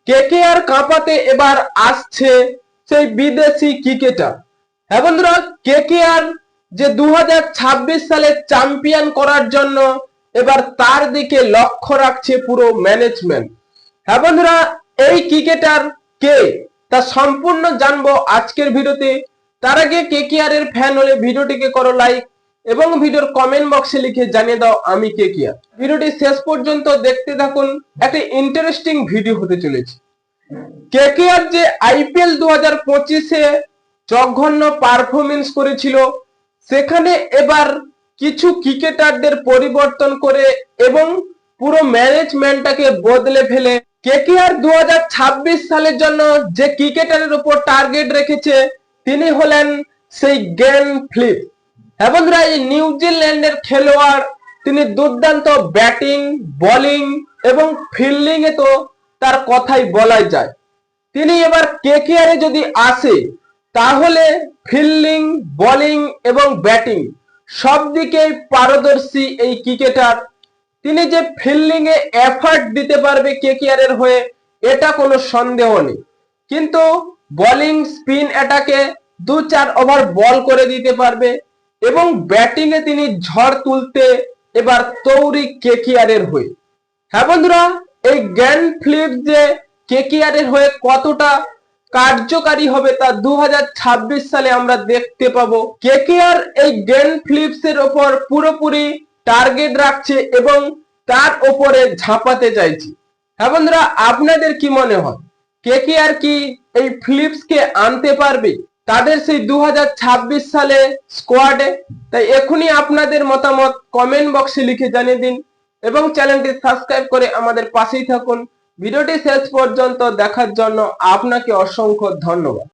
KKR কাঁপাতে এবার আসছে সেই বিদেশি ক্রিকেটার। হ্যাঁ বন্ধুরা, কেকেআর যে 2026 সালে চ্যাম্পিয়ন করার জন্য এবার তার দিকে লক্ষ্য রাখছে পুরো ম্যানেজমেন্ট। হ্যাঁ বন্ধুরা, এই ক্রিকেটার কে তা সম্পূর্ণ জানবো আজকের ভিডিওতে। তার আগে কেকেআর এর ফ্যান হলে ভিডিওটিকে করো লাইক এবং ভিডিওর কমেন্ট বক্সে লিখে জানিয়ে দাও আমি কেকেআর। ভিডিওটি শেষ পর্যন্ত দেখতে থাকুন, একটা ইন্টারেস্টিং ভিডিও হতে চলেছে। কেকেআর যে আইপিএল 2025-এ জঘন্য পারফরমেন্স করেছিল, সেখানে এবার কিছু ক্রিকেটারদের পরিবর্তন করে এবং পুরো ম্যানেজমেন্টটাকে বদলে ফেলে কেকেআর 2026 সালের জন্য যে ক্রিকেটারের উপর টার্গেট রেখেছে তিনি হলেন সেই গ্লেন ফিলিপস। হ্যাঁ বন্ধুরা, এই নিউজিল্যান্ডের খেলোয়াড়, তিনি দুর্দান্ত ব্যাটিং, বোলিং এবং ফিল্ডিং এ তো তার কথাই বলাই যায়। তিনি এবার কেকেআর এ যদি আসে তাহলে ফিল্ডিং, বোলিং এবং ব্যাটিং সব দিকেই পারদর্শী এই ক্রিকেটার। তিনি যে ফিল্ডিং এ এফার্ট দিতে পারবে কেকেআর এর হয়ে এটা কোনো সন্দেহ নেই, কিন্তু বোলিং স্পিন অ্যাটাকে 2-4 ওভার বল করে দিতে পারবে এবং ব্যাটিং এ তিনি ঝড় তুলতে এবার তৈরি কেকেআর এর হয়ে। হ্যাঁ বন্ধুরা, এই গ্লেন ফিলিপস যে কেকেআর এর হয়ে কতটা কার্যকারী হবে তা 2026 সালে আমরা দেখতে পাবো। কেকেআর এই গ্লেন ফিলিপস এর উপর পুরোপুরি টার্গেট রাখছে এবং তার উপরে ঝাঁপাতে চাইছে। হ্যাঁ বন্ধুরা, আপনাদের কি মনে হয় কেকেআর কি এই ফিলিপস কে আনতে পারবে তাদের সেই 2026 সালে স্কোয়াডে? তাই এখনই আপনাদের মতামত কমেন্ট বক্সে লিখে জানিয়ে দিন এবং চ্যানেলটি সাবস্ক্রাইব করে আমাদের পাশেই থাকুন। ভিডিওটি শেষ পর্যন্ত দেখার জন্য আপনাকে অসংখ্য ধন্যবাদ।